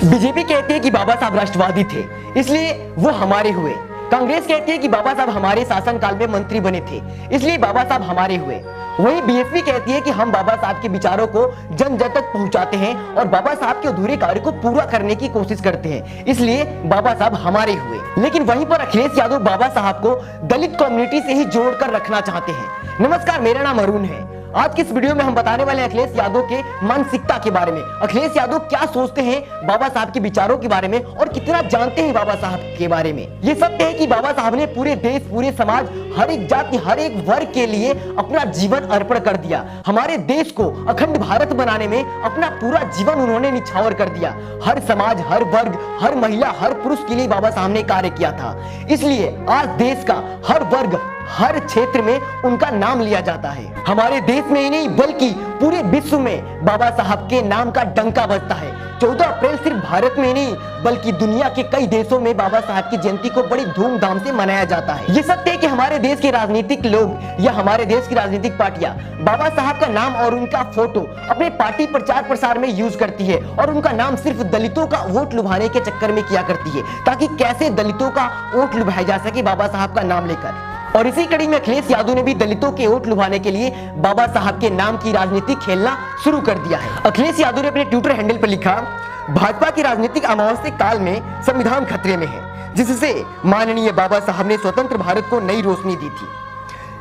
BJP कहती है कि बाबा साहब राष्ट्रवादी थे, इसलिए वो हमारे हुए। कांग्रेस कहती है कि बाबा साहब हमारे शासनकाल में मंत्री बने थे, इसलिए बाबा साहब हमारे हुए। वहीं बीएसपी कहती है कि हम बाबा साहब के विचारों को जन जन तक पहुंचाते हैं और बाबा साहब के अधूरे कार्य को पूरा करने की कोशिश करते हैं, इसलिए बाबा साहब हमारे हुए। लेकिन वहीं पर अखिलेश यादव बाबा साहब को दलित कम्युनिटी से ही जोड़कर रखना चाहते हैं। नमस्कार, मेरा नाम अरुण है। आज की इस वीडियो में हम बताने वाले हैं अखिलेश यादव के मानसिकता के बारे में। अखिलेश यादव क्या सोचते हैं बाबा साहब के विचारों के बारे में और कितना जानते हैं बाबा साहब के बारे में। ये सत्य है कि बाबा साहब ने पूरे देश, पूरे समाज, हर एक जाति, हर एक वर्ग के लिए अपना जीवन अर्पण कर दिया। हमारे देश को अखंड भारत बनाने में अपना पूरा जीवन उन्होंने निछावर कर दिया। हर समाज, हर वर्ग, हर महिला, हर पुरुष के लिए बाबा साहब ने कार्य किया था। इसलिए आज देश का हर वर्ग, हर क्षेत्र में उनका नाम लिया जाता है। हमारे देश में ही नहीं बल्कि पूरे विश्व में बाबा साहब के नाम का डंका बजता है। 14 अप्रैल सिर्फ भारत में नहीं बल्कि दुनिया के कई देशों में बाबा साहब की जयंती को बड़ी धूमधाम से मनाया जाता है। ये सत्य है कि हमारे देश के राजनीतिक लोग या हमारे देश की राजनीतिक पार्टियां बाबा साहब का नाम और उनका फोटो अपने पार्टी प्रचार प्रसार में यूज करती है और उनका नाम सिर्फ दलितों का वोट लुभाने के चक्कर में किया करती है, ताकि कैसे दलितों का वोट लुभाया जा सके बाबा साहब का नाम लेकर। और इसी कड़ी में अखिलेश यादव ने भी दलितों के वोट लुभाने के लिए बाबा साहब के नाम की राजनीति खेलना शुरू कर दिया है। अखिलेश यादव ने अपने ट्विटर हैंडल पर लिखा, भाजपा की राजनीतिक अमावस्या काल में संविधान खतरे में है, जिससे माननीय बाबा साहब ने स्वतंत्र भारत को नई रोशनी दी थी।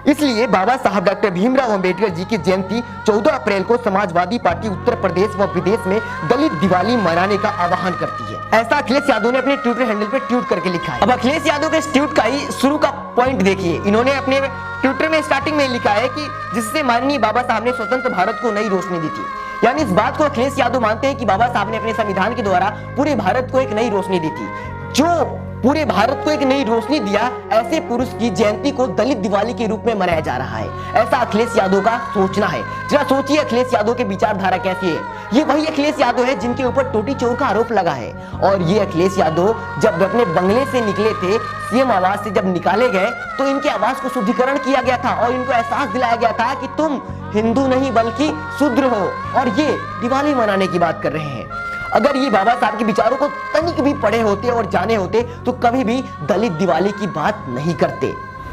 इसलिए बाबा साहब डॉक्टर भीमराव अंबेडकर जी की जयंती 14 अप्रैल को समाजवादी पार्टी उत्तर प्रदेश व विदेश में दलित दिवाली मनाने का आह्वान करती है। ऐसा अखिलेश यादव ने अपने ट्विटर हैंडल पर ट्वीट करके लिखा है। अब अखिलेश यादव के इस ट्वीट का ही शुरू का पॉइंट देखिए। इन्होंने अपने ट्विटर में स्टार्टिंग में लिखा है कि जिससे माननीय बाबा साहब ने स्वतंत्र भारत को नई रोशनी दी थी। यानी इस बात को अखिलेश यादव मानते हैं कि बाबा साहब ने अपने संविधान के द्वारा पूरे भारत को एक नई रोशनी दी थी। जो पूरे भारत को एक नई रोशनी दिया, ऐसे पुरुष की जयंती को दलित दिवाली के रूप में मनाया जा रहा है। ऐसा अखिलेश यादव का सोचना है। जरा सोचिए अखिलेश यादव की विचारधारा कैसी है। ये वही अखिलेश यादव है जिनके ऊपर टोटी चोर का आरोप लगा है। और ये अखिलेश यादव जब अपने बंगले से निकले थे, सीएम आवास से जब निकाले गए, तो इनके आवास को शुद्धिकरण किया गया था और इनको एहसास दिलाया गया था कि तुम हिंदू नहीं बल्कि शूद्र हो, और ये दिवाली मनाने की बात कर रहे हैं। अगर ये बाबा साहब के विचारों को तनिक भी पढ़े होते और जाने होते तो कभी भी दलित दिवाली की बात नहीं करते।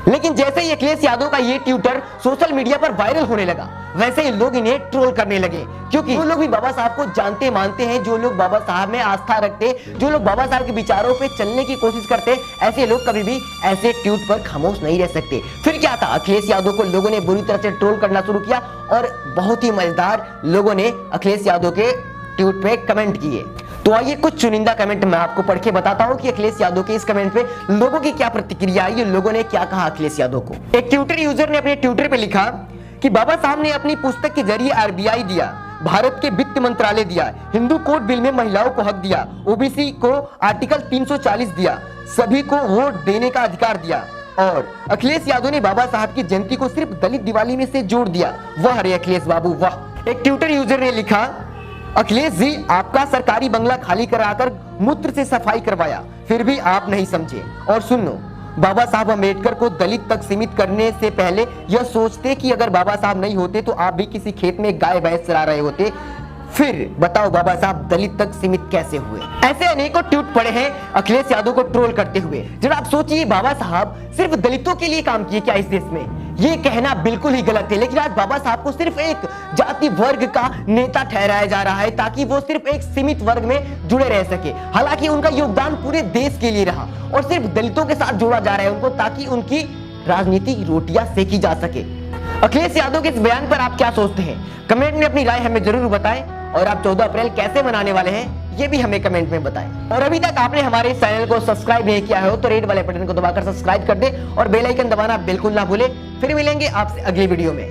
लेकिन जैसे ही अखिलेश यादव का ये ट्विटर सोशल मीडिया पर वायरल होने लगा, वैसे ही लोग इन्हें ट्रोल करने लगे, क्योंकि वो लोग भी बाबा साहब को जानते मानते हैं। जो लोग बाबा साहब में आस्था रखते, जो लोग बाबा साहब के विचारों पे चलने की कोशिश करते, ऐसे लोग कभी भी ऐसे ट्वीट पर खामोश नहीं रह सकते। फिर क्या था, अखिलेश यादव को लोगों ने बुरी तरह से ट्रोल करना शुरू किया और बहुत ही मजेदार लोगों ने अखिलेश यादव के ट्वीट पे कमेंट किए। तो आइए कुछ चुनिंदा कमेंट मैं आपको पढ़ के बताता हूं कि अखिलेश यादव के इस कमेंट पे लोगों की क्या प्रतिक्रिया आई, लोगों ने क्या कहा अखिलेश यादव को। एक ट्विटर यूजर ने अपने ट्विटर पे लिखा कि बाबा साहब ने अपनी पुस्तक के जरिए आरबीआई दिया, भारत के वित्त मंत्रालय दिया, हिंदू कोड बिल में महिलाओं को हक दिया, ओबीसी को आर्टिकल 340 दिया, सभी को वोट देने का अधिकार दिया। और अखिलेश यादव ने बाबा साहब की जयंती को सिर्फ दलित दिवाली में से जोड़ दिया। वाह रे अखिलेश बाबू वाह। एक ट्विटर यूजर ने लिखा, अखिलेश जी, आपका सरकारी बंगला खाली कराकर मूत्र से सफाई करवाया, फिर भी आप नहीं समझे। और सुनो, बाबा साहब अम्बेडकर को दलित तक सीमित करने से पहले यह सोचते कि अगर बाबा साहब नहीं होते तो आप भी किसी खेत में गाय भैंस चरा रहे होते। फिर बताओ बाबा साहब दलित तक सीमित कैसे हुए। ऐसे अनेकों ट्वीट पड़े हैं अखिलेश यादव को ट्रोल करते हुए। जरा आप सोचिए, बाबा साहब सिर्फ दलितों के लिए काम किए क्या इस देश में? ये कहना बिल्कुल ही गलत है। लेकिन आज बाबा साहब को सिर्फ एक जाति वर्ग का नेता ठहराया जा रहा है, ताकि वो सिर्फ एक सीमित वर्ग में जुड़े रह सके। हालांकि उनका योगदान पूरे देश के लिए रहा और सिर्फ दलितों के साथ जोड़ा जा रहा है उनको, ताकि उनकी राजनीतिक रोटियां सेकी जा सके। अखिलेश यादव के इस बयान पर आप क्या सोचते हैं? कमेंट में अपनी राय हमें जरूर बताएं। और आप 14 अप्रैल कैसे मनाने वाले हैं ये भी हमें कमेंट में बताएं। और अभी तक आपने हमारे इस चैनल को सब्सक्राइब नहीं किया हो तो रेड वाले बटन को दबाकर सब्सक्राइब कर दे और बेल आइकन दबाना बिल्कुल ना भूले। फिर मिलेंगे आपसे अगली वीडियो में।